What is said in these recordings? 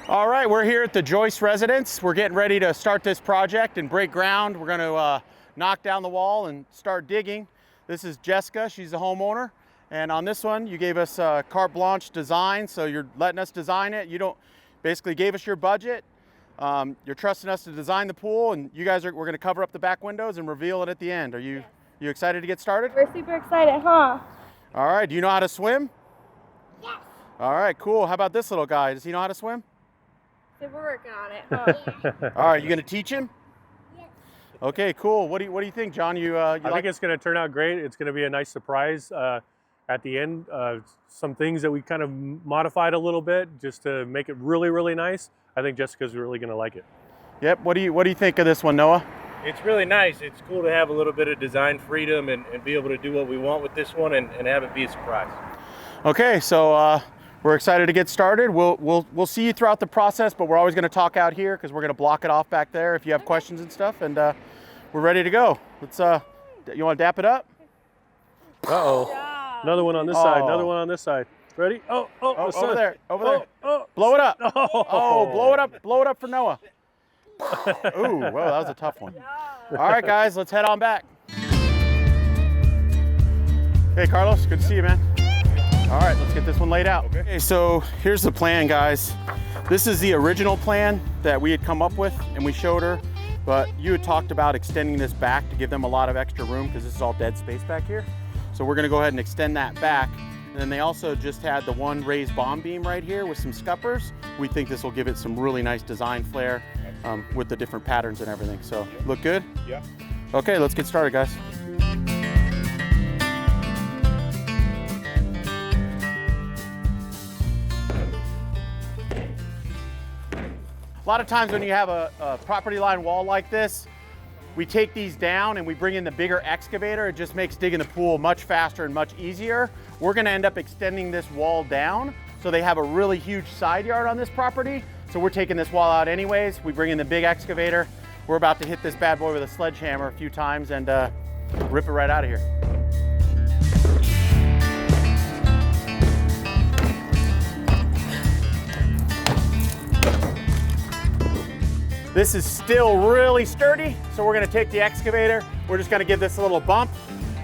All right, we're here at the Joyce residence. We're getting ready to start this project and break ground. We're going to knock down the wall and start digging. This is Jessica, she's the homeowner. And on this one, you gave us carte blanche design, so you're letting us design it. You don't basically gave us your budget. You're trusting us to design the pool, and you guys we're going to cover up the back windows and reveal it at the end. Are you excited to get started? We're super excited, huh? All right, do you know how to swim? Yes. All right, cool. How about this little guy? Does he know how to swim? So we're working on it, huh? All right, you going to teach him? Yes. Okay, cool. What do you think, John? I think it's going to turn out great. It's going to be a nice surprise at the end. Some things that we kind of modified a little bit just to make it really, really nice. I think Jessica's really going to like it. Yep. What do you think of this one, Noah? It's really nice. It's cool to have a little bit of design freedom and be able to do what we want with this one and have it be a surprise. Okay, so we're excited to get started. We'll see you throughout the process, but we're always going to talk out here because we're going to block it off back there if you have questions and stuff. And we're ready to go. Let's. You want to dap it up? Uh-oh. Another one on this side. Another one on this side. Ready? Oh, over there. Over there. Oh. Blow it up. Oh, blow it up. Blow it up for Noah. Ooh, whoa, that was a tough one. All right, guys, let's head on back. Hey, Carlos, good to see you, man. All right, let's get this one laid out. Okay, so here's the plan, guys. This is the original plan that we had come up with and we showed her, but you had talked about extending this back to give them a lot of extra room because this is all dead space back here. So we're gonna go ahead and extend that back. And then they also just had the one raised bomb beam right here with some scuppers. We think this will give it some really nice design flair with the different patterns and everything. So look good? Yeah. Okay, let's get started, guys. A lot of times when you have a property line wall like this, we take these down and we bring in the bigger excavator. It just makes digging the pool much faster and much easier. We're gonna end up extending this wall down so they have a really huge side yard on this property. So we're taking this wall out anyways. We bring in the big excavator. We're about to hit this bad boy with a sledgehammer a few times and rip it right out of here. This is still really sturdy, so we're gonna take the excavator. We're just gonna give this a little bump.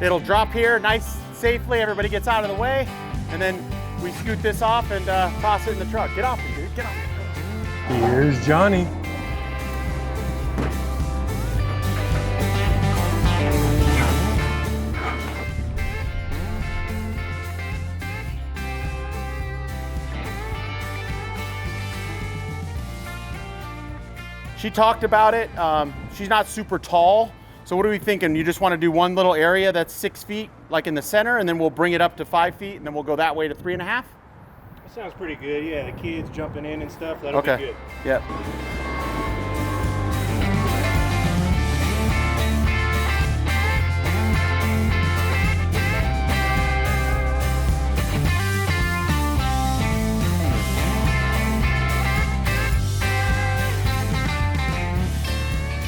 It'll drop here nice, safely. Everybody gets out of the way. And then we scoot this off and toss it in the truck. Get off me, dude, get off me. Here's Johnny. She talked about it. She's not super tall. So what are we thinking? You just want to do one little area that's 6 feet, like in the center, and then we'll bring it up to 5 feet, and then we'll go that way to 3.5? That sounds pretty good. Yeah, the kids jumping in and stuff, that'll be good. Yep.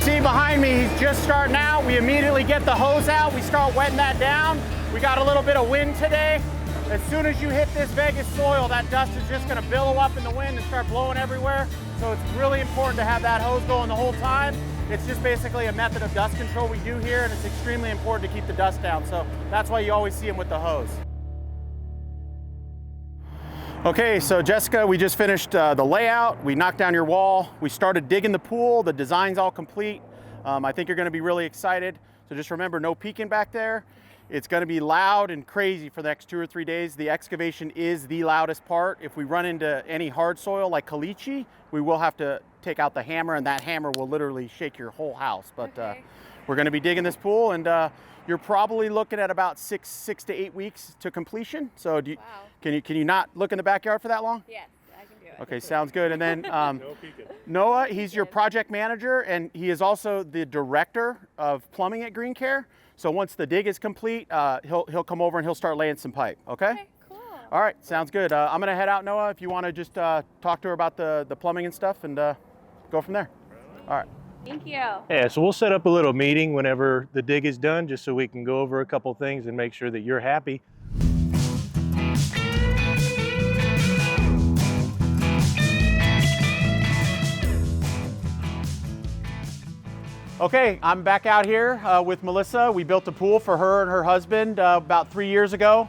See behind me, he's just starting out. We immediately get the hose out. We start wetting that down. We got a little bit of wind today. As soon as you hit this Vegas soil, that dust is just gonna billow up in the wind and start blowing everywhere. So it's really important to have that hose going the whole time. It's just basically a method of dust control we do here, and it's extremely important to keep the dust down. So that's why you always see them with the hose. Okay, so Jessica, we just finished the layout. We knocked down your wall. We started digging the pool. The design's all complete. I think you're gonna be really excited. So just remember, no peeking back there. It's gonna be loud and crazy for the next 2 or 3 days. The excavation is the loudest part. If we run into any hard soil like caliche, we will have to take out the hammer, and that hammer will literally shake your whole house. But we're gonna be digging this pool, and you're probably looking at about 6 to 8 weeks to completion. So do you, can you not look in the backyard for that long? Yes, I can do it. Okay, sounds good. And then No peeking. Noah, he's your project manager, and he is also the director of plumbing at GreenCare. So once the dig is complete, he'll come over and he'll start laying some pipe, okay? Okay, cool. All right, sounds good. I'm gonna head out, Noah, if you wanna just talk to her about the plumbing and stuff, and go from there. All right. Thank you. Yeah, so we'll set up a little meeting whenever the dig is done, just so we can go over a couple things and make sure that you're happy. Okay, I'm back out here with Melissa. We built a pool for her and her husband about 3 years ago.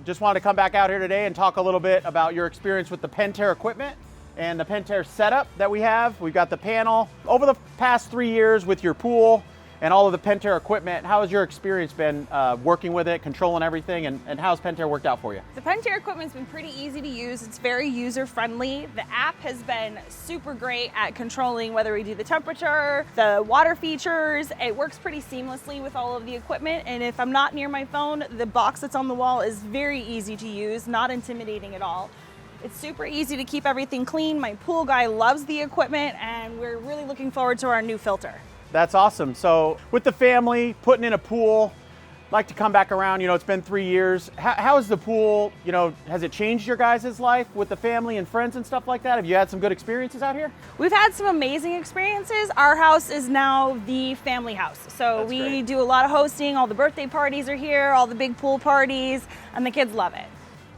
Just wanted to come back out here today and talk a little bit about your experience with the Pentair equipment and the Pentair setup that we have. We've got the panel. Over the past 3 years with your pool and all of the Pentair equipment, how has your experience been working with it, controlling everything, and how's Pentair worked out for you? The Pentair equipment's been pretty easy to use. It's very user-friendly. The app has been super great at controlling whether we do the temperature, the water features. It works pretty seamlessly with all of the equipment, and if I'm not near my phone, the box that's on the wall is very easy to use, not intimidating at all. It's super easy to keep everything clean. My pool guy loves the equipment, and we're really looking forward to our new filter. That's awesome. So with the family, putting in a pool, like to come back around, you know, it's been 3 years. How is the pool, you know, has it changed your guys' life with the family and friends and stuff like that? Have you had some good experiences out here? We've had some amazing experiences. Our house is now the family house. So That's we great. do a lot of hosting. All the birthday parties are here, all the big pool parties, and the kids love it.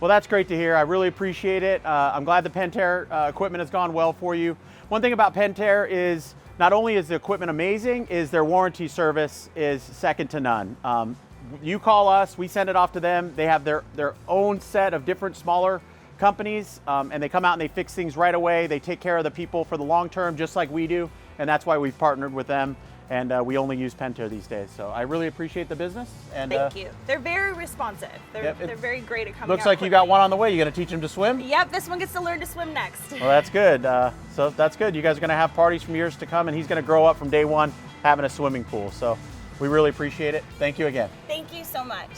Well, that's great to hear. I really appreciate it. I'm glad the Pentair equipment has gone well for you. One thing about Pentair is not only is the equipment amazing, is their warranty service is second to none. You call us, we send it off to them. They have their own set of different smaller companies, and they come out and they fix things right away. They take care of the people for the long term, just like we do, and that's why we've partnered with them. And we only use Pentair these days. So I really appreciate the business. And Thank you. They're very responsive. They're very great at coming looks out like you got quickly. one on the way. You gonna teach them to swim? Yep, this one gets to learn to swim next. Well, that's good. So that's good. You guys are going to have parties from years to come, and he's going to grow up from day one having a swimming pool. So we really appreciate it. Thank you again. Thank you so much.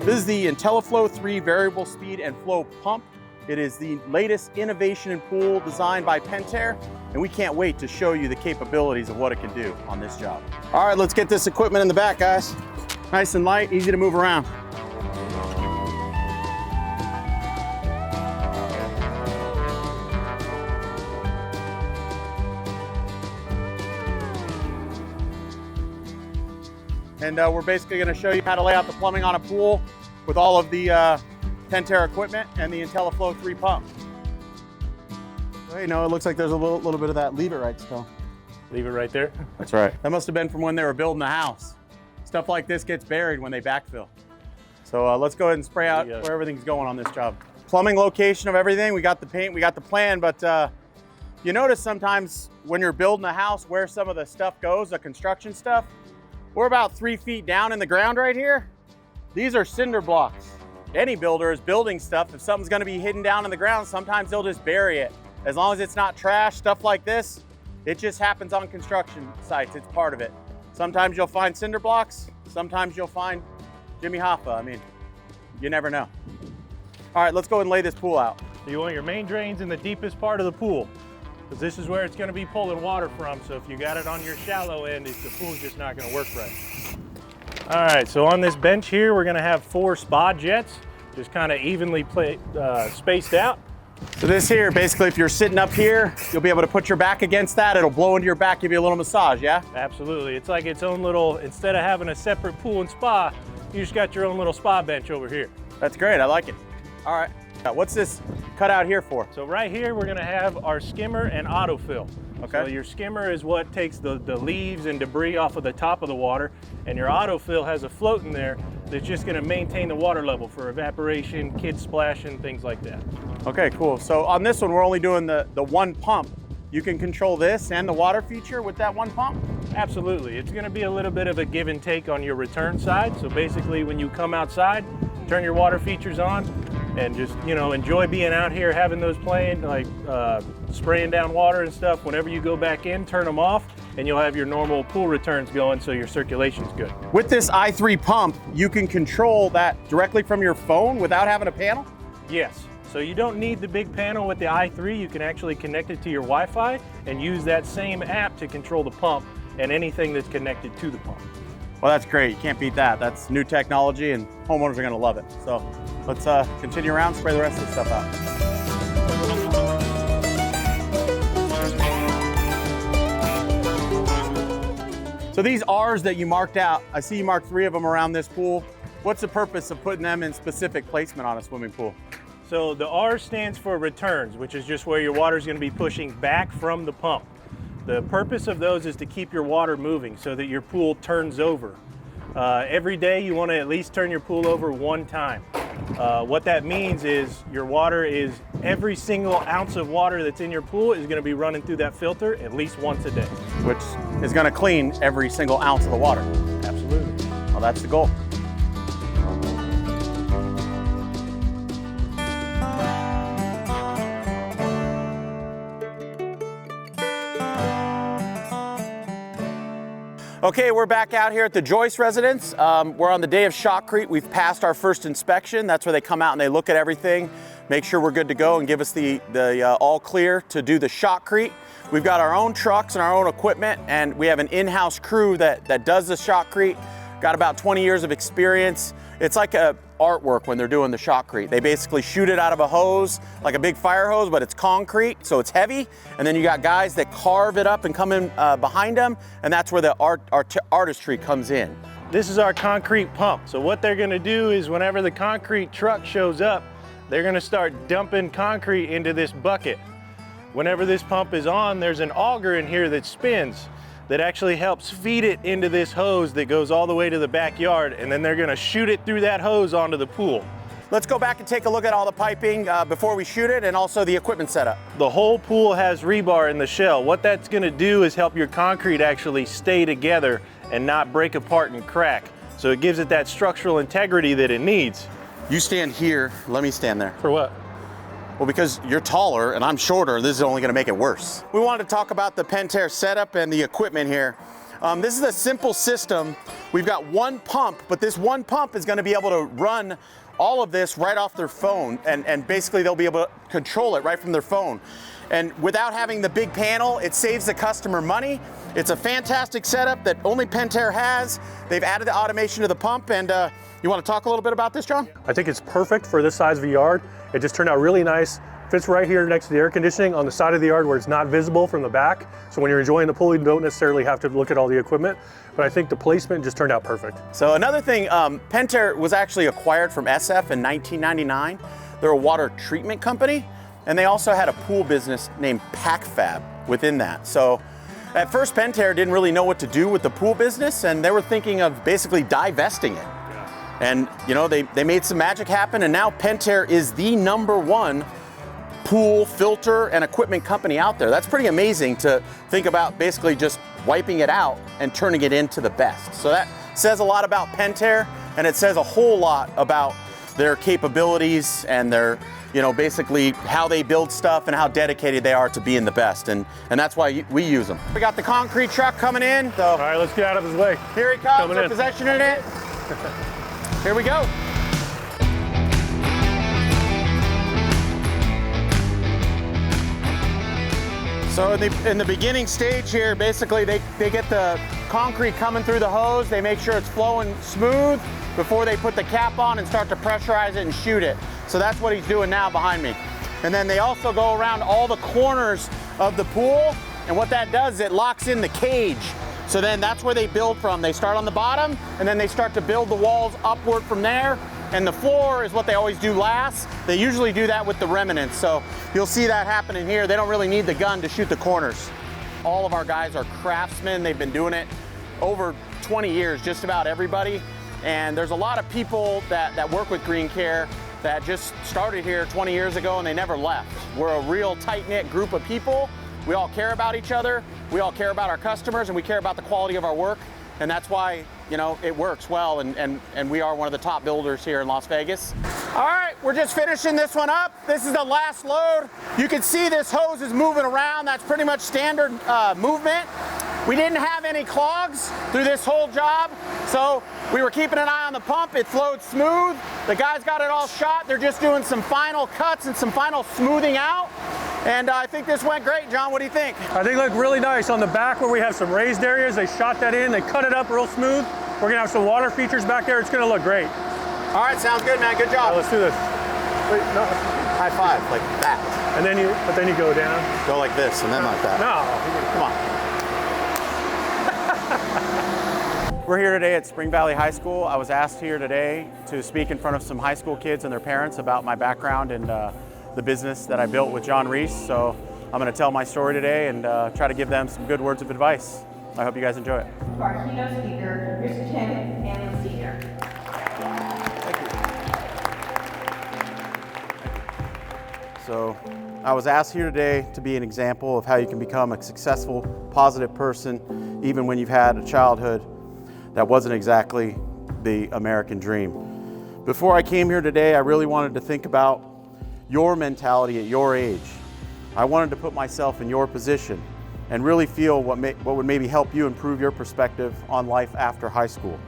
This is the IntelliFlo3 variable speed and flow pump. It is the latest innovation in pool designed by Pentair, and we can't wait to show you the capabilities of what it can do on this job. All right, let's get this equipment in the back, guys. Nice and light, easy to move around. And we're basically going to show you how to lay out the plumbing on a pool with all of the Pentair equipment and the IntelliFlo3 pump. Hey, no, it looks like there's a little bit of that leave it right still. Leave it right there. That's right. That must have been from when they were building the house. Stuff like this gets buried when they backfill. So let's go ahead and spray out where everything's going on this job. Plumbing location of everything. We got the paint, we got the plan, but you notice sometimes when you're building a house where some of the stuff goes, the construction stuff. We're about 3 feet down in the ground right here. These are cinder blocks. Any builder is building stuff. If something's gonna be hidden down in the ground, sometimes they'll just bury it. As long as it's not trash, stuff like this, it just happens on construction sites. It's part of it. Sometimes you'll find cinder blocks. Sometimes you'll find Jimmy Hoffa. I mean, you never know. All right, let's go and lay this pool out. So you want your main drains in the deepest part of the pool, because this is where it's going to be pulling water from. So if you got it on your shallow end, the pool's just not going to work right. All right, so on this bench here, we're going to have 4 spa jets, just kind of evenly spaced out. So this here, basically, if you're sitting up here, you'll be able to put your back against that. It'll blow into your back, give you a little massage, yeah? Absolutely. It's like its own little, instead of having a separate pool and spa, you just got your own little spa bench over here. That's great, I like it. All right, what's this cut out here for? So right here, we're gonna have our skimmer and autofill. Okay. So your skimmer is what takes the leaves and debris off of the top of the water, and your autofill has a float in there that's just gonna maintain the water level for evaporation, kids splashing, things like that. Okay, cool. So on this one, we're only doing the one pump. You can control this and the water feature with that one pump? Absolutely. It's gonna be a little bit of a give and take on your return side. So basically when you come outside, turn your water features on and just, you know, enjoy being out here, having those playing, like spraying down water and stuff. Whenever you go back in, turn them off and you'll have your normal pool returns going so your circulation's good. With this i3 pump, you can control that directly from your phone without having a panel? Yes. So you don't need the big panel with the i3. You can actually connect it to your Wi-Fi and use that same app to control the pump and anything that's connected to the pump. Well, that's great. You can't beat that. That's new technology and homeowners are gonna love it. So let's continue around, spray the rest of this stuff out. So these R's that you marked out, I see you marked 3 of them around this pool. What's the purpose of putting them in specific placement on a swimming pool? So the R stands for returns, which is just where your water is going to be pushing back from the pump. The purpose of those is to keep your water moving so that your pool turns over. Every day you want to at least turn your pool over one time. What that means is your water is, every single ounce of water that's in your pool is going to be running through that filter at least once a day. Which is going to clean every single ounce of the water. Absolutely. Well, that's the goal. Okay, we're back out here at the Joyce residence. We're on the day of shotcrete. We've passed our first inspection. That's where they come out and they look at everything, make sure we're good to go, and give us the all clear to do the shotcrete. We've got our own trucks and our own equipment, and we have an in-house crew that does the shotcrete. Got about 20 years of experience. It's like a artwork when they're doing the shotcrete. They basically shoot it out of a hose, like a big fire hose, but it's concrete, so it's heavy. And then you got guys that carve it up and come in behind them, and that's where the artistry comes in. This is our concrete pump. So what they're going to do is whenever the concrete truck shows up, they're going to start dumping concrete into this bucket. Whenever this pump is on, there's an auger in here that spins that actually helps feed it into this hose that goes all the way to the backyard, and then they're gonna shoot it through that hose onto the pool. Let's go back and take a look at all the piping before we shoot it, and also the equipment setup. The whole pool has rebar in the shell. What that's gonna do is help your concrete actually stay together and not break apart and crack. So it gives it that structural integrity that it needs. You stand here, let me stand there. For what? Well, because you're taller and I'm shorter, this is only gonna make it worse. We wanted to talk about the Pentair setup and the equipment here. This is a simple system. We've got one pump, but this one pump is gonna be able to run all of this right off their phone, and basically they'll be able to control it right from their phone. And without having the big panel, it saves the customer money. It's a fantastic setup that only Pentair has. They've added the automation to the pump, and you wanna talk a little bit about this, John? I think it's perfect for this size of a yard. It just turned out really nice. Fits right here next to the air conditioning on the side of the yard where it's not visible from the back. So when you're enjoying the pool, you don't necessarily have to look at all the equipment. But I think the placement just turned out perfect. So another thing, Pentair was actually acquired from SF in 1999. They're a water treatment company, and they also had a pool business named PacFab within that. So at first, Pentair didn't really know what to do with the pool business, and they were thinking of basically divesting it. And you know, they made some magic happen, and now Pentair is the #1 pool filter and equipment company out there. That's pretty amazing to think about, basically just wiping it out and turning it into the best. So that says a lot about Pentair, and it says a whole lot about their capabilities and their, you know, basically how they build stuff and how dedicated they are to being the best. And that's why we use them. We got the concrete truck coming in. So All right, let's get out of his way. here he comes, Coming we're in. positioning it. Here we go. So in the beginning stage here, basically they get the concrete coming through the hose. They make sure it's flowing smooth before they put the cap on and start to pressurize it and shoot it. So that's what he's doing now behind me. And then they also go around all the corners of the pool, and what that does is it locks in the cage. So then that's where they build from. They start on the bottom, and then they start to build the walls upward from there. And the floor is what they always do last. They usually do that with the remnants. So you'll see that happening here. They don't really need the gun to shoot the corners. All of our guys are craftsmen. They've been doing it over 20 years, just about everybody. And there's a lot of people that work with GreenCare that just started here 20 years ago and they never left. We're a real tight-knit group of people. We all care about each other. We all care about our customers, and we care about the quality of our work. And that's why, you know, it works well, and we are one of the top builders here in Las Vegas. All right, we're just finishing this one up. This is the last load. You can see this hose is moving around. That's pretty much standard movement. We didn't have any clogs through this whole job, so we were keeping an eye on the pump. It flowed smooth. The guys got it all shot. They're just doing some final cuts and some final smoothing out. And I think this went great. John, what do you think? I think it looked really nice. On the back where we have some raised areas, they shot that in, they cut it up real smooth. We're gonna have some water features back there. It's gonna look great. All right, sounds good, man. Good job. Let's do this. Wait, no. High five, like that. And then you go down. Go like this and then like that. No. Come on. We're here today at Spring Valley High School. I was asked here today to speak in front of some high school kids and their parents about my background and the business that I built with John Reese. So I'm going to tell my story today and try to give them some good words of advice. I hope you guys enjoy it. To our keynote speaker, Mr. Tim and the senior. So I was asked here today to be an example of how you can become a successful, positive person, even when you've had a childhood that wasn't exactly the American dream. Before I came here today, I really wanted to think about your mentality at your age. I wanted to put myself in your position and really feel what would maybe help you improve your perspective on life after high school.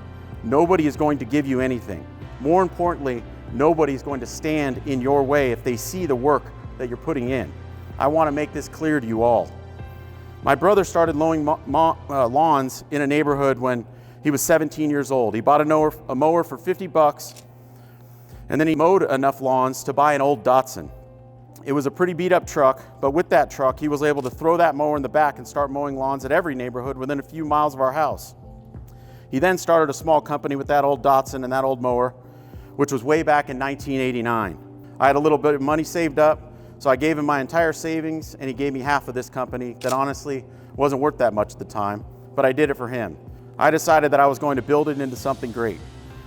Nobody is going to give you anything. More importantly, nobody is going to stand in your way if they see the work that you're putting in. I want to make this clear to you all. My brother started mowing lawns in a neighborhood when he was 17 years old. He bought a mower for 50 bucks, and then he mowed enough lawns to buy an old Datsun. It was a pretty beat up truck, but with that truck, he was able to throw that mower in the back and start mowing lawns at every neighborhood within a few miles of our house. He then started a small company with that old Datsun and that old mower, which was way back in 1989. I had a little bit of money saved up, so I gave him my entire savings, and he gave me half of this company that honestly wasn't worth that much at the time, but I did it for him. I decided that I was going to build it into something great.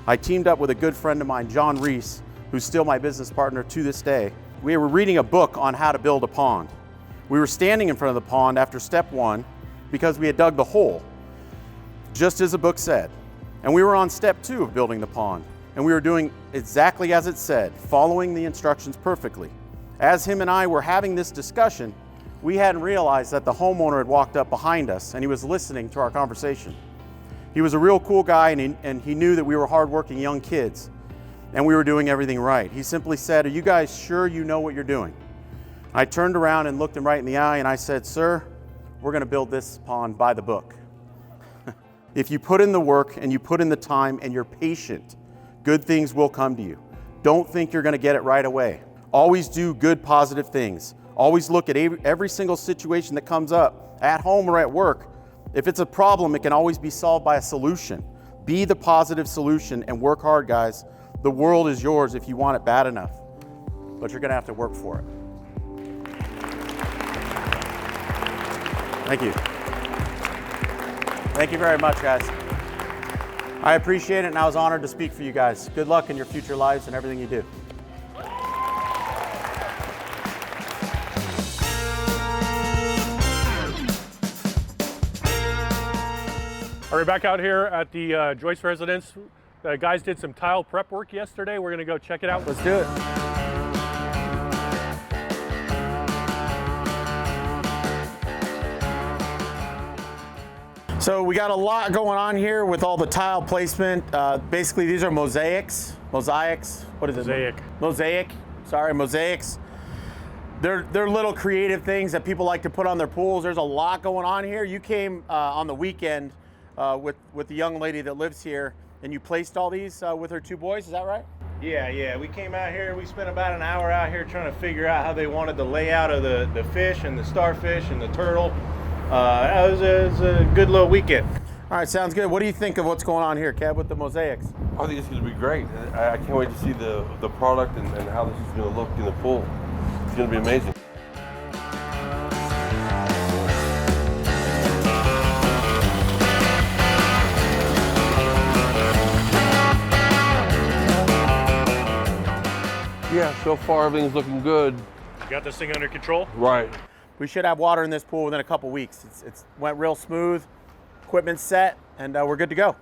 I teamed up with a good friend of mine, John Reese, who's still my business partner to this day. We were reading a book on how to build a pond. We were standing in front of the pond after step 1 because we had dug the hole, just as the book said. And we were on step 2 of building the pond, and we were doing exactly as it said, following the instructions perfectly. As him and I were having this discussion, we hadn't realized that the homeowner had walked up behind us and he was listening to our conversation. He was a real cool guy, and he knew that we were hardworking young kids and we were doing everything right. He simply said, "Are you guys sure you know what you're doing?" I turned around and looked him right in the eye and I said, "Sir, we're going to build this pond by the book." If you put in the work and you put in the time and you're patient, good things will come to you. Don't think you're going to get it right away. Always do good, positive things. Always look at every single situation that comes up at home or at work. If it's a problem, it can always be solved by a solution. Be the positive solution and work hard, guys. The world is yours if you want it bad enough, but you're going to have to work for it. Thank you. Thank you very much, guys. I appreciate it, and I was honored to speak for you guys. Good luck in your future lives and everything you do. All right, back out here at the Joyce residence. The guys did some tile prep work yesterday. We're gonna go check it out. Let's do it. So we got a lot going on here with all the tile placement. Basically, these are mosaics. Mosaics. What is it? Mosaic. Mosaic. Sorry, mosaics. They're little creative things that people like to put on their pools. There's a lot going on here. You came on the weekend with the young lady that lives here, and you placed all these with her 2 boys. Is that right? Yeah. We came out here. We spent about an hour out here trying to figure out how they wanted the layout of the fish and the starfish and the turtle. It was a good little weekend. All right, sounds good. What do you think of what's going on here, Kev, with the mosaics? I think it's going to be great. I can't wait to see the product and how this is going to look in the pool. It's going to be amazing. Yeah, so far everything's looking good. You got this thing under control? Right. We should have water in this pool within a couple weeks. It's went real smooth, equipment's set, and we're good to go.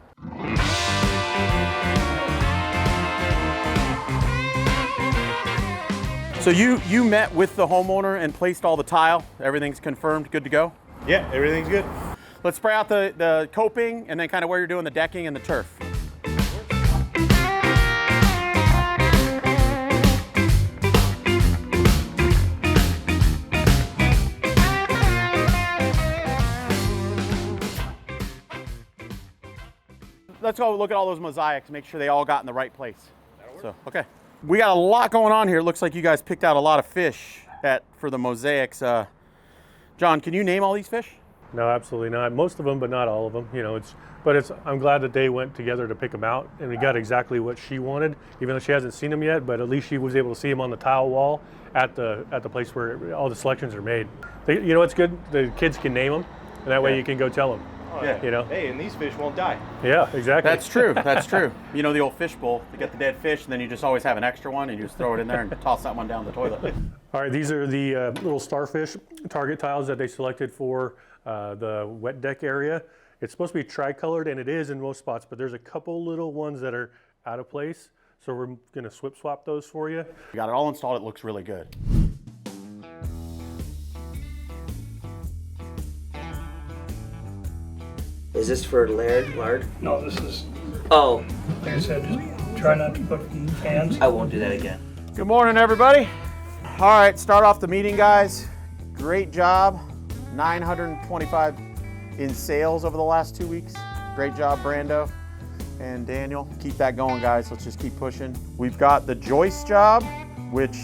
So you met with the homeowner and placed all the tile. Everything's confirmed, good to go? Yeah, everything's good. Let's spray out the coping and then kind of where you're doing the decking and the turf. Let's go look at all those mosaics, make sure they all got in the right place. So, okay. We got a lot going on here. Looks like you guys picked out a lot of fish for the mosaics. John, can you name all these fish? No, absolutely not. Most of them, but not all of them. You know, I'm glad that they went together to pick them out, and we got exactly what she wanted, even though she hasn't seen them yet. But at least she was able to see them on the tile wall at the place where all the selections are made. You know what's good? The kids can name them, and that way you can go tell them. Yeah. You know. Hey, and these fish won't die. Yeah, exactly. That's true. That's true. You know the old fish bowl. You get the dead fish, and then you just always have an extra one, and you just throw it in there and toss that one down the toilet. All right, these are the little starfish target tiles that they selected for the wet deck area. It's supposed to be tricolored, and it is in most spots, but there's a couple little ones that are out of place. So we're gonna swap those for you. We got it all installed. It looks really good. Is this for lard? No, this is, Oh, like I said, just try not to put cans. I won't do that again. Good morning, everybody. All right, start off the meeting, guys. Great job. 925 in sales over the last 2 weeks. Great job, Brando and Daniel. Keep that going, guys. Let's just keep pushing. We've got the joist job, which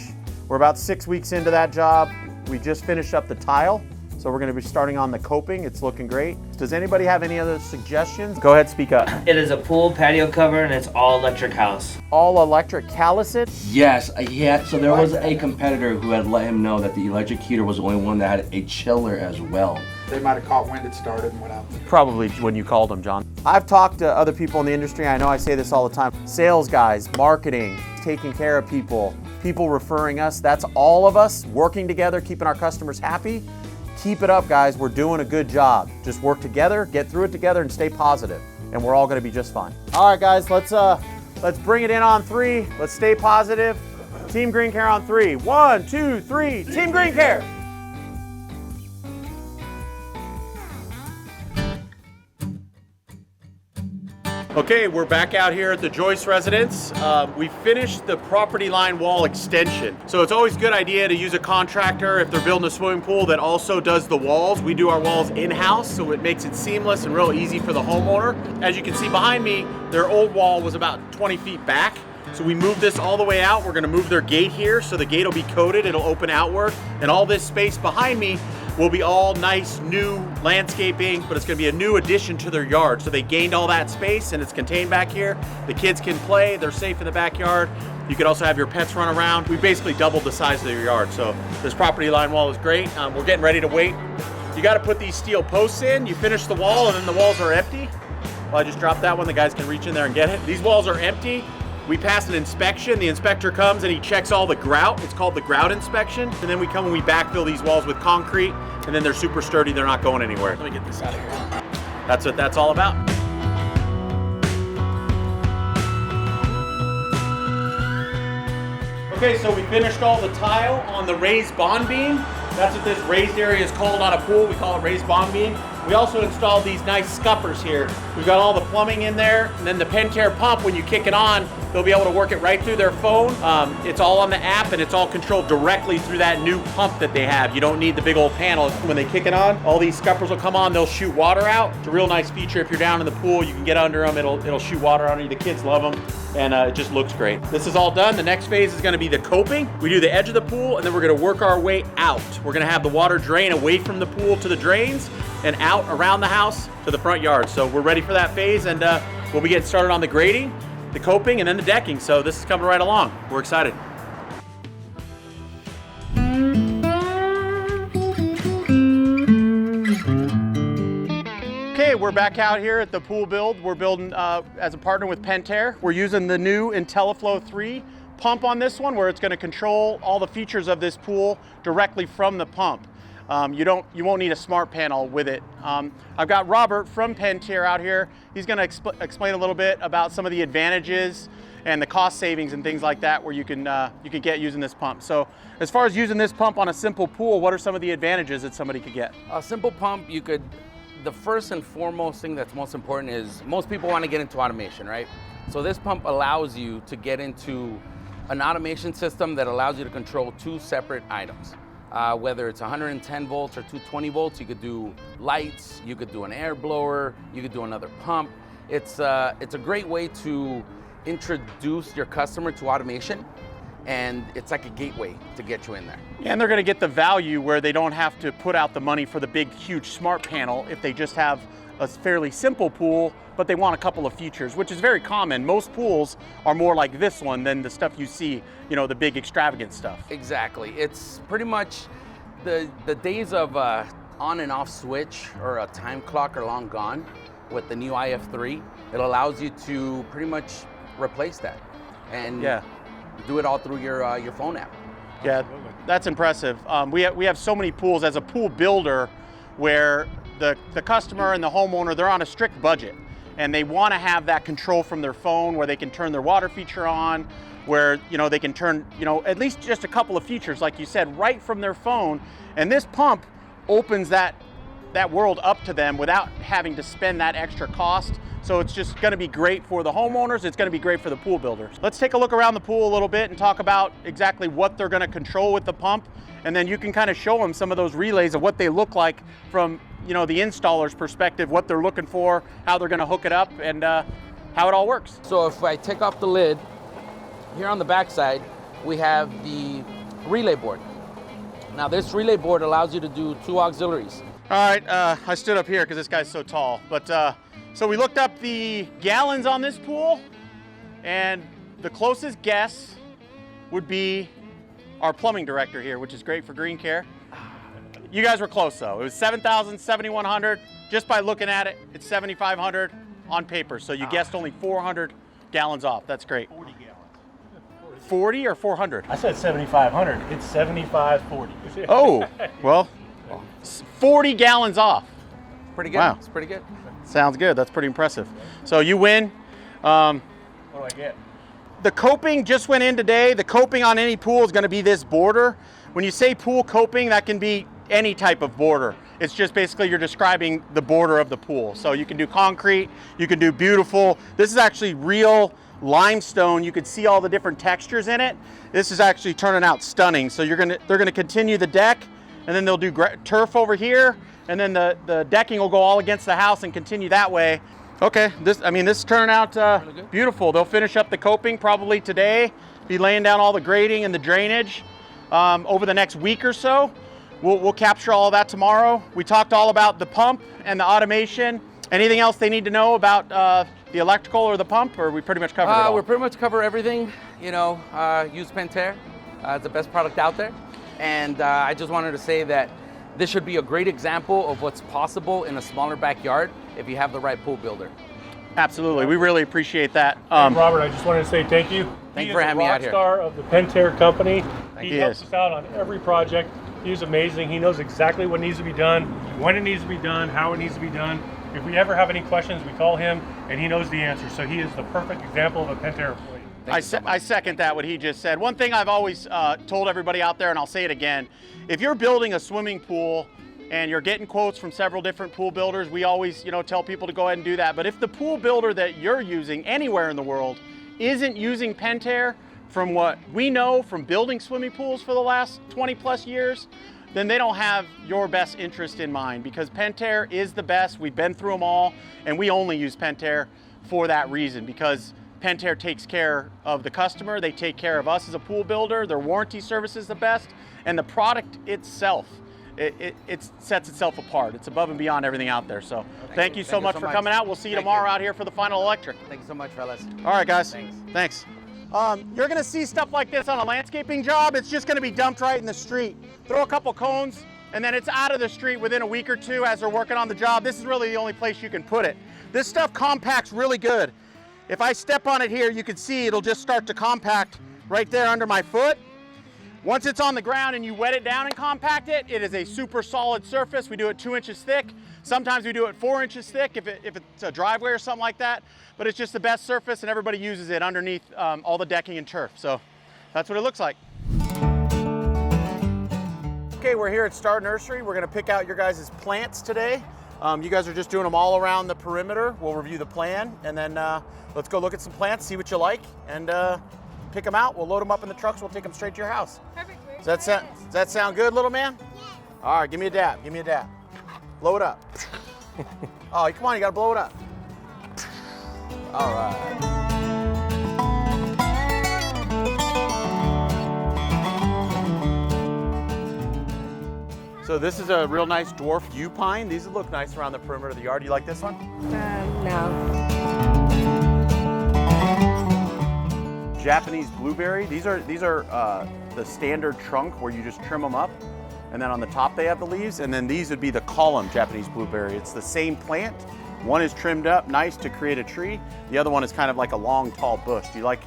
we're about 6 weeks into that job. We just finished up the tile, so we're gonna be starting on the coping. It's looking great. Does anybody have any other suggestions? Go ahead, speak up. It is a pool patio cover and it's all electric house. All electric callus-it? Yes, so there was a competitor who had let him know that the electric heater was the only one that had a chiller as well. They might have caught wind it started and went out. Probably when you called them, John. I've talked to other people in the industry. I know I say this all the time. Sales guys, marketing, taking care of people, people referring us. That's all of us working together, keeping our customers happy. Keep it up, guys. We're doing a good job. Just work together, get through it together, and stay positive. And we're all gonna be just fine. All right, guys, let's bring it in on 3. Let's stay positive. Team GreenCare on 3. 1, 2, 3. Team GreenCare. Okay, we're back out here at the Joyce residence. We finished the property line wall extension. So it's always a good idea to use a contractor if they're building a swimming pool that also does the walls. We do our walls in-house, so it makes it seamless and real easy for the homeowner. As you can see behind me, their old wall was about 20 feet back. So we moved this all the way out. We're gonna move their gate here, so the gate will be coated, it'll open outward. And all this space behind me will be all nice new landscaping, but it's gonna be a new addition to their yard. So they gained all that space and it's contained back here. The kids can play, they're safe in the backyard. You could also have your pets run around. We basically doubled the size of your yard. So this property line wall is great. We're getting ready to wait. You gotta put these steel posts in, you finish the wall and then the walls are empty. Well, I just dropped that one, the guys can reach in there and get it. These walls are empty. We pass an inspection. The inspector comes and he checks all the grout. It's called the grout inspection. And then we come and we backfill these walls with concrete, and then they're super sturdy. They're not going anywhere. Let me get this out of here. That's what that's all about. Okay, so we finished all the tile on the raised bond beam. That's what this raised area is called on a pool. We call it raised bond beam. We also installed these nice scuppers here. We've got all the plumbing in there, and then the Pentair pump, when you kick it on, they'll be able to work it right through their phone. It's all on the app, and it's all controlled directly through that new pump that they have. You don't need the big old panel. When they kick it on, all these scuppers will come on, they'll shoot water out. It's a real nice feature. If you're down in the pool, you can get under them. It'll shoot water on you. The kids love them, and it just looks great. This is all done. The next phase is gonna be the coping. We do the edge of the pool, and then we're gonna work our way out. We're gonna have the water drain away from the pool to the drains, and out around the house to the front yard. So we're ready for that phase, and we'll be getting started on the grading, the coping, and then the decking. So this is coming right along. We're excited. Okay, we're back out here at the pool build. We're building as a partner with Pentair. We're using the new IntelliFlo3 pump on this one, where it's going to control all the features of this pool directly from the pump. You won't need a smart panel with it. I've got Robert from Pentair out here. He's going to explain a little bit about some of the advantages and the cost savings and things like that where you can get using this pump. So as far as using this pump on a simple pool, what are some of the advantages that somebody could get? A simple pump, the first and foremost thing that's most important is most people want to get into automation, right? So this pump allows you to get into an automation system that allows you to control 2 separate items. Whether it's 110 volts or 220 volts, you could do lights, you could do an air blower, you could do another pump. It's a great way to introduce your customer to automation and it's like a gateway to get you in there. And they're going to get the value where they don't have to put out the money for the big, huge smart panel if they just have a fairly simple pool, but they want a couple of features, which is very common. Most pools are more like this one than the stuff you see, you know, the big extravagant stuff. Exactly. It's pretty much the days of on and off switch or a time clock are long gone. With the new IF3, it allows you to pretty much replace that and do it all through your phone app. Yeah, that's impressive. We have so many pools as a pool builder where the customer and the homeowner, they're on a strict budget and they want to have that control from their phone where they can turn their water feature on, where, you know, they can turn, you know, at least just a couple of features, like you said, right from their phone. And this pump opens that world up to them without having to spend that extra cost. So it's just going to be great for the homeowners. It's going to be great for the pool builders. Let's take a look around the pool a little bit and talk about exactly what they're going to control with the pump. And then you can kind of show them some of those relays of what they look like from, you know, the installer's perspective, what they're looking for, how they're going to hook it up, and how it all works. So if I take off the lid, here on the back side, we have the relay board. Now this relay board allows you to do 2 auxiliaries. All right, I stood up here because this guy's so tall. But so we looked up the gallons on this pool, and the closest guess would be our plumbing director here, which is great for GreenCare. You guys were close though. It was 7,000, 7,100. Just by looking at it, it's 7,500 on paper. So you guessed only 400 gallons off. That's great. 40 gallons. 40 or 400? I said 7,500. It's 7,540. Oh, well, 40 gallons off. Pretty good. Wow. It's pretty good. Sounds good. That's pretty impressive. So you win. What do I get? The coping just went in today. The coping on any pool is going to be this border. When you say pool coping, that can be any type of border. It's just basically you're describing the border of the pool. So you can do concrete, you can do beautiful. This is actually real limestone. You can see all the different textures in it. This is actually turning out stunning. So they're gonna continue the deck, and then they'll do turf over here, and then the decking will go all against the house and continue that way. Okay, this is turning out really beautiful. They'll finish up the coping probably today, be laying down all the grading and the drainage over the next week or so. We'll capture all of that tomorrow. We talked all about the pump and the automation. Anything else they need to know about the electrical or the pump, or we pretty much covered it all? We pretty much cover everything. You know, use Pentair. It's the best product out there. And I just wanted to say that this should be a great example of what's possible in a smaller backyard if you have the right pool builder. Absolutely, we really appreciate that. Robert, I just wanted to say thank you. Thank you for having me out here. He's a rock star of the Pentair company. He helps is. us out on every project. He's amazing. He knows exactly what needs to be done, when it needs to be done, how it needs to be done. If we ever have any questions, we call him, and he knows the answer. So he is the perfect example of a Pentair employee. I second that, what he just said. One thing I've always told everybody out there, and I'll say it again, if you're building a swimming pool and you're getting quotes from several different pool builders, we always tell people to go ahead and do that. But if the pool builder that you're using anywhere in the world isn't using Pentair, from what we know from building swimming pools for the last 20 plus years, then they don't have your best interest in mind, because Pentair is the best. We've been through them all, and we only use Pentair for that reason, because Pentair takes care of the customer, they take care of us as a pool builder, their warranty service is the best, and the product itself, it sets itself apart. It's above and beyond everything out there. So thank you so much for coming out. We'll see you tomorrow out here for the final electric. Thank you so much, fellas. All right, guys. Thanks. You're gonna see stuff like this on a landscaping job. It's just gonna be dumped right in the street. Throw a couple cones, and then it's out of the street within a week or two as they're working on the job. This is really the only place you can put it. This stuff compacts really good. If I step on it here, you can see it'll just start to compact right there under my foot. Once it's on the ground and you wet it down and compact it, it is a super solid surface. We do it 2 inches thick. Sometimes we do it 4 inches thick if it's a driveway or something like that. But it's just the best surface, and everybody uses it underneath all the decking and turf. So that's what it looks like. Okay, we're here at Star Nursery. We're gonna pick out your guys' plants today. You guys are just doing them all around the perimeter. We'll review the plan, and then let's go look at some plants, see what you like, and pick them out. We'll load them up in the trucks. We'll take them straight to your house. Perfect. Does that sound good, little man? Yeah. All right, give me a dab. Give me a dab. Blow it up. Oh, come on, you gotta blow it up. All right. So this is a real nice dwarf yew pine. These look nice around the perimeter of the yard. You like this one? No. Japanese blueberry. These are the standard trunk where you just trim them up, and then on the top they have the leaves, and then these would be the column Japanese blueberry. It's the same plant. One is trimmed up nice to create a tree. The other one is kind of like a long, tall bush. Do you like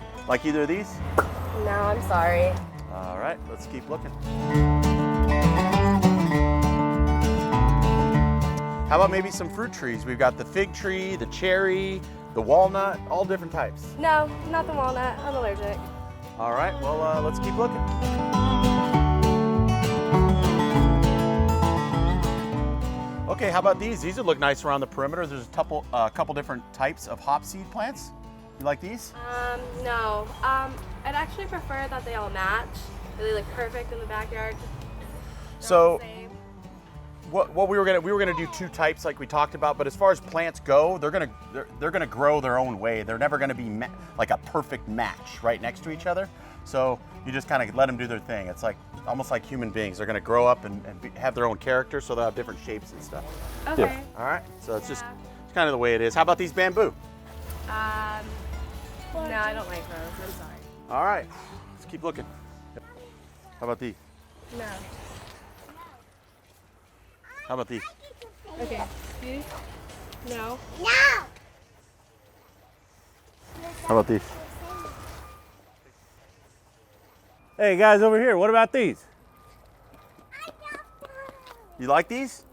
either of these? No, I'm sorry. All right, let's keep looking. How about maybe some fruit trees? We've got the fig tree, the cherry, the walnut, all different types. No, not the walnut. I'm allergic. All right, well, let's keep looking. Okay, how about these? These would look nice around the perimeter. There's a couple different types of hop seed plants. You like these? No. I'd actually prefer that they all match. They look perfect in the backyard. So, what we were gonna do two types like we talked about, but as far as plants go, they're gonna grow their own way. They're never gonna be like a perfect match right next to each other. So you just kind of let them do their thing. It's like almost like human beings. They're gonna grow up and have their own character, so they'll have different shapes and stuff. Okay. Yeah. All right. So it's just it's kind of the way it is. How about these bamboo? No, I don't like those. I'm sorry. All right. Let's keep looking. How about these? No. How about these? Okay. These? No. How about these? Hey guys over here, what about these? You like these?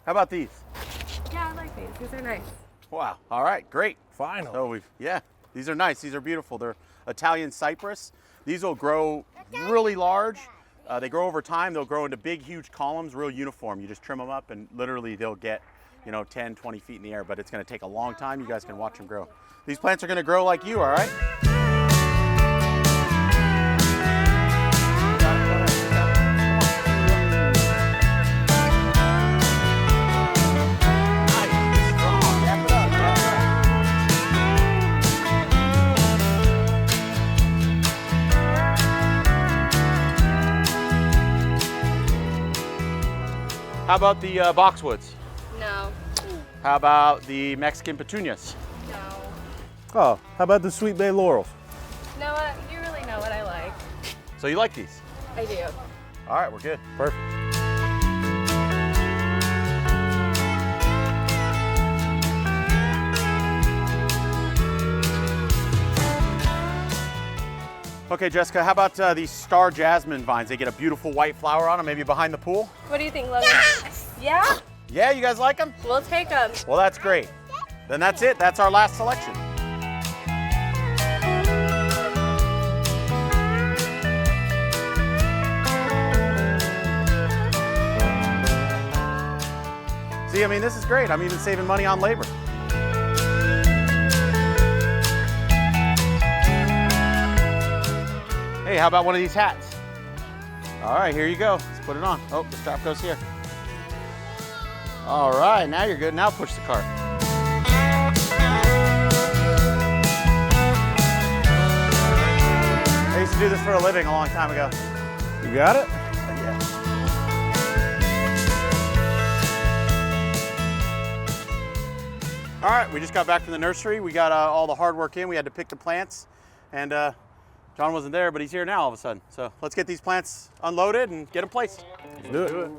How about these? Yeah, I like these. These are nice. Wow. All right. Great. Final. So these are nice. These are beautiful. They're Italian cypress. These will grow really large. They grow over time. They'll grow into big, huge columns, real uniform. You just trim them up and literally they'll get, 10, 20 feet in the air, but it's going to take a long time. You guys can watch them grow. These plants are going to grow like you, all right? How about the boxwoods? No. How about the Mexican petunias? No. Oh, how about the Sweet Bay laurels? You know what? You really know what I like. So you like these? I do. All right, we're good. Perfect. Okay, Jessica, how about these star jasmine vines? They get a beautiful white flower on them, maybe behind the pool? What do you think, Logan? Yes! Yeah? Yeah, you guys like them? We'll take them. Well, that's great. Then that's it. That's our last selection. See, I mean, this is great. I'm even saving money on labor. Hey, how about one of these hats? All right, here you go. Let's put it on. Oh, the strap goes here. All right, now you're good. Now push the cart. I used to do this for a living a long time ago. You got it? Yeah. All right, we just got back from the nursery. We got all the hard work in. We had to pick the plants, and John wasn't there, but he's here now all of a sudden. So let's get these plants unloaded and get them placed. Let's do it.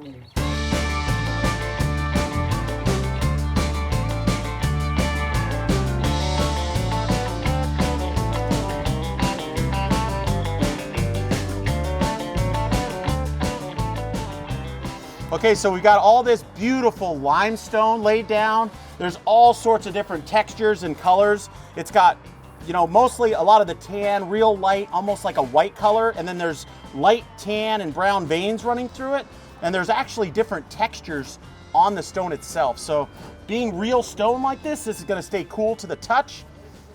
Okay, so we've got all this beautiful limestone laid down. There's all sorts of different textures and colors. It's got, mostly a lot of the tan, real light, almost like a white color, and then there's light tan and brown veins running through it. And there's actually different textures on the stone itself. So being real stone like this is gonna stay cool to the touch,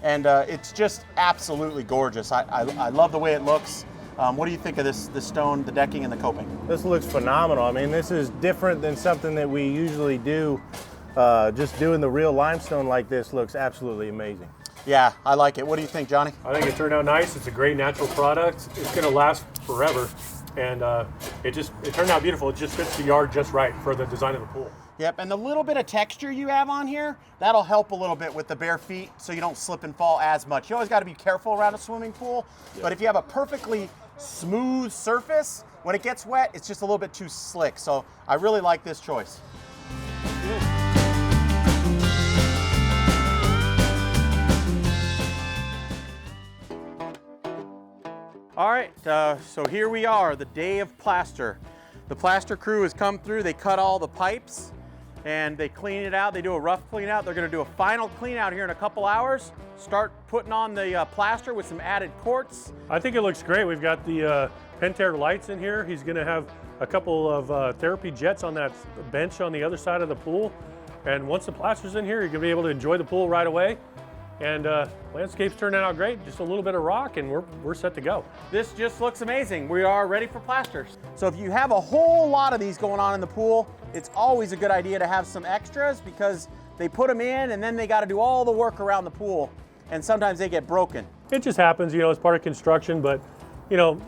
and it's just absolutely gorgeous. I love the way it looks. What do you think of this stone, the decking and the coping? This looks phenomenal. I mean, this is different than something that we usually do. Just doing the real limestone like this looks absolutely amazing. Yeah, I like it. What do you think, Johnny? I think it turned out nice. It's a great natural product. It's going to last forever. and it turned out beautiful. It just fits the yard just right for the design of the pool. Yep, and the little bit of texture you have on here, that'll help a little bit with the bare feet so you don't slip and fall as much. You always got to be careful around a swimming pool, but if you have a perfectly smooth surface, when it gets wet, it's just a little bit too slick. So I really like this choice. All right, so here we are, the day of plaster. The plaster crew has come through, they cut all the pipes and they clean it out. They do a rough clean out. They're gonna do a final clean out here in a couple hours, start putting on the plaster with some added quartz. I think it looks great. We've got the Pentair lights in here. He's gonna have a couple of therapy jets on that bench on the other side of the pool. And once the plaster's in here, you're gonna be able to enjoy the pool right away. And landscape's turning out great. Just a little bit of rock and we're set to go. This just looks amazing. We are ready for plasters. So if you have a whole lot of these going on in the pool, it's always a good idea to have some extras because they put them in and then they got to do all the work around the pool. And sometimes they get broken. It just happens, you know, it's part of construction, but you know,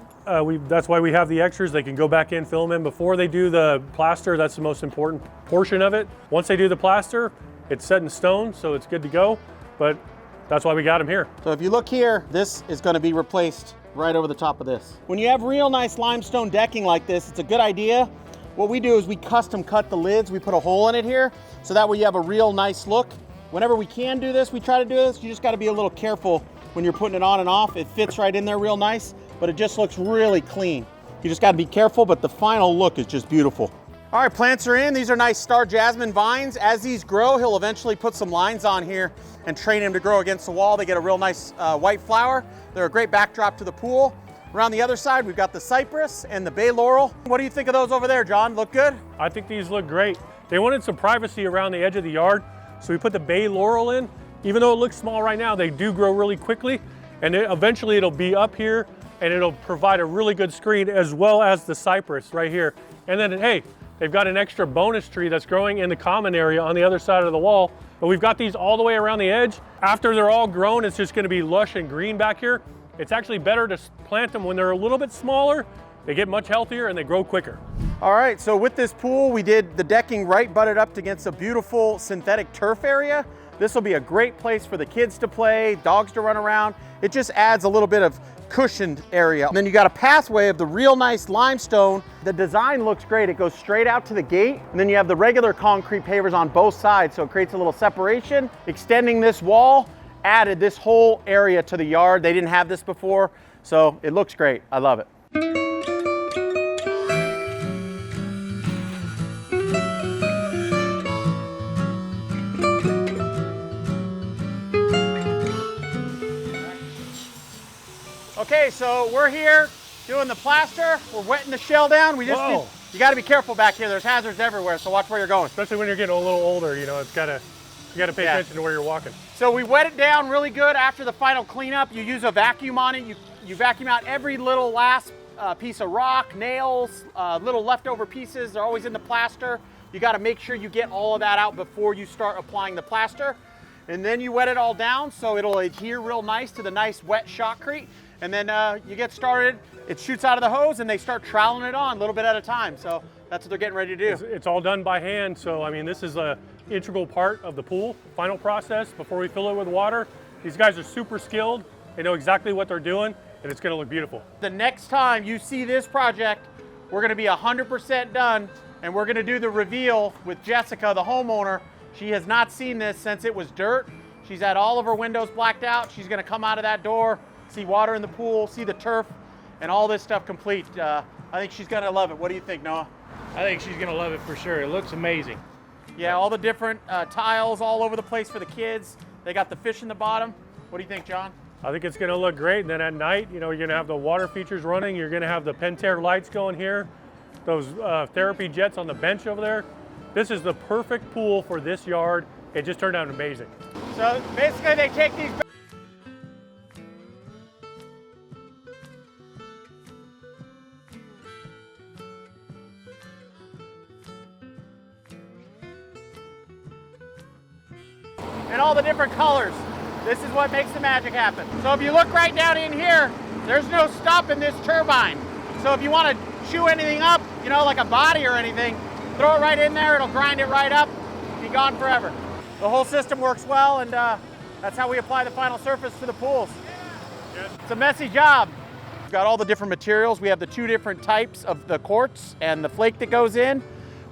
that's why we have the extras. They can go back in, fill them in before they do the plaster. That's the most important portion of it. Once they do the plaster, it's set in stone, so it's good to go. But that's why we got them here. So if you look here, this is going to be replaced right over the top of this. When you have real nice limestone decking like this, it's a good idea. What we do is we custom cut the lids. We put a hole in it here, so that way you have a real nice look. Whenever we can do this, we try to do this. You just got to be a little careful when you're putting it on and off. It fits right in there real nice, but it just looks really clean. You just got to be careful, but the final look is just beautiful. All right, plants are in. These are nice star jasmine vines. As these grow, he'll eventually put some lines on here and train them to grow against the wall. They get a real nice white flower. They're a great backdrop to the pool. Around the other side, we've got the cypress and the bay laurel. What do you think of those over there, John? Look good? I think these look great. They wanted some privacy around the edge of the yard, so we put the bay laurel in. Even though it looks small right now, they do grow really quickly, and eventually it'll be up here and it'll provide a really good screen, as well as the cypress right here. And then, hey, they've got an extra bonus tree that's growing in the common area on the other side of the wall. But we've got these all the way around the edge. After they're all grown, it's just gonna be lush and green back here. It's actually better to plant them when they're a little bit smaller. They get much healthier and they grow quicker. All right, so with this pool, we did the decking right butted up against a beautiful synthetic turf area. This will be a great place for the kids to play, dogs to run around. It just adds a little bit of cushioned area. And then you got a pathway of the real nice limestone. The design looks great. It goes straight out to the gate, and then you have the regular concrete pavers on both sides, so it creates a little separation. Extending this wall added this whole area to the yard. They didn't have this before, so it looks great. I love it. Okay, so we're here doing the plaster. We're wetting the shell down. We just you got to be careful back here. There's hazards everywhere, so watch where you're going. Especially when you're getting a little older, you know, you got to pay attention to where you're walking. So we wet it down really good. After the final cleanup, you use a vacuum on it. You vacuum out every little last piece of rock, nails, little leftover pieces. They're always in the plaster. You got to make sure you get all of that out before you start applying the plaster. And then you wet it all down so it'll adhere real nice to the nice wet shotcrete. And then you get started, it shoots out of the hose and they start troweling it on a little bit at a time. So that's what they're getting ready to do. It's all done by hand. So, I mean, this is an integral part of the pool, final process before we fill it with water. These guys are super skilled. They know exactly what they're doing and it's gonna look beautiful. The next time you see this project, we're gonna be 100% done and we're gonna do the reveal with Jessica, the homeowner. She has not seen this since it was dirt. She's had all of her windows blacked out. She's gonna come out of that door, see water in the pool, see the turf, and all this stuff complete. I think she's gonna love it. What do you think, Noah? I think she's gonna love it for sure. It looks amazing. Yeah, all the different tiles all over the place for the kids. They got the fish in the bottom. What do you think, John? I think it's gonna look great. And then at night, you know, you're gonna have the water features running. You're gonna have the Pentair lights going here. Those therapy jets on the bench over there. This is the perfect pool for this yard. It just turned out amazing. So basically they take these and all the different colors. This is what makes the magic happen. So if you look right down in here, there's no stopping this turbine. So if you want to chew anything up, you know, like a body or anything, throw it right in there, it'll grind it right up, be gone forever. The whole system works well, and that's how we apply the final surface to the pools. It's a messy job. We've got all the different materials. We have the 2 different types of the quartz and the flake that goes in.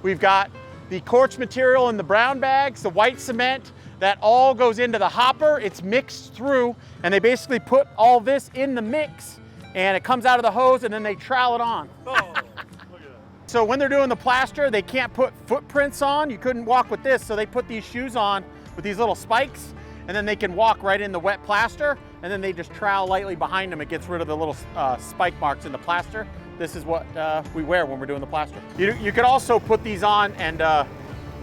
We've got the quartz material in the brown bags, the white cement, that all goes into the hopper. It's mixed through, and they basically put all this in the mix, and it comes out of the hose, and then they trowel it on. Oh, look at that. So when they're doing the plaster, they can't put footprints on. You couldn't walk with this, so they put these shoes on with these little spikes, and then they can walk right in the wet plaster, and then they just trowel lightly behind them. It gets rid of the little spike marks in the plaster. This is what we wear when we're doing the plaster. You could also put these on and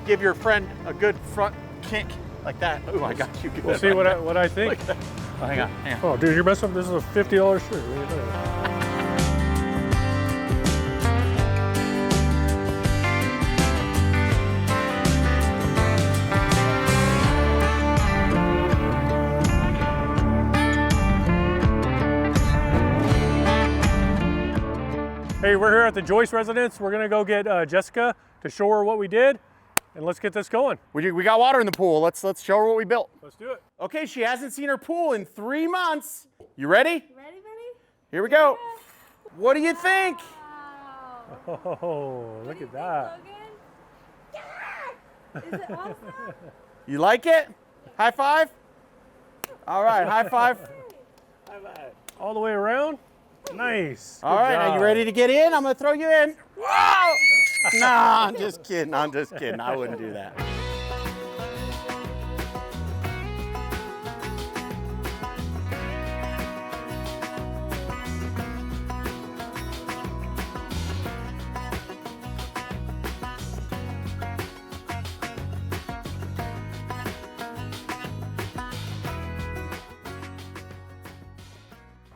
give your friend a good front kick like that. Oh, I got you good. We'll see what I think. Oh, hang on. Oh, dude, you're messing up. This is a $50 shirt. What are you doing? Hey, we're here at the Joyce residence. We're gonna go get Jessica to show her what we did, and let's get this going. We got water in the pool. Let's show her what we built. Let's do it. Okay, she hasn't seen her pool in 3 months. You ready? Ready, buddy? Here we go. What do you think? Wow. Oh, look at that. Is it awesome? You like it? High five? All right, high five. All the way around? Nice. All right, are you ready to get in? I'm gonna throw you in. Whoa! Nah, I'm just kidding. I'm just kidding. I wouldn't do that.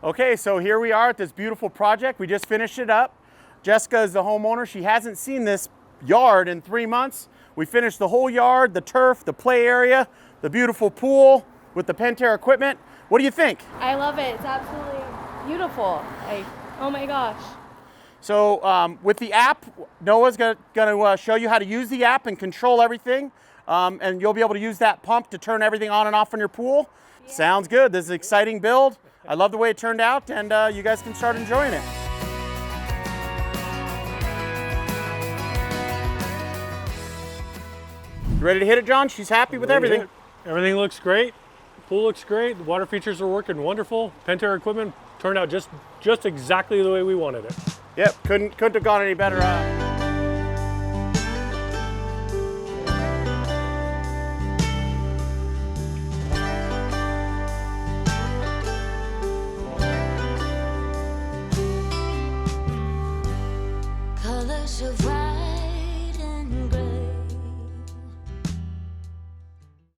Okay, so here we are at this beautiful project. We just finished it up. Jessica is the homeowner. She hasn't seen this yard in 3 months. We finished the whole yard, the turf, the play area, the beautiful pool with the Pentair equipment. What do you think? I love it. It's absolutely beautiful. Like, oh my gosh. So with the app, Noah's gonna show you how to use the app and control everything. And you'll be able to use that pump to turn everything on and off in your pool. Yeah. Sounds good. This is an exciting build. I love the way it turned out, and you guys can start enjoying it. You ready to hit it, John? She's happy with everything. Everything looks great. The pool looks great. The water features are working wonderful. Pentair equipment turned out just exactly the way we wanted it. Yep, couldn't have gone any better.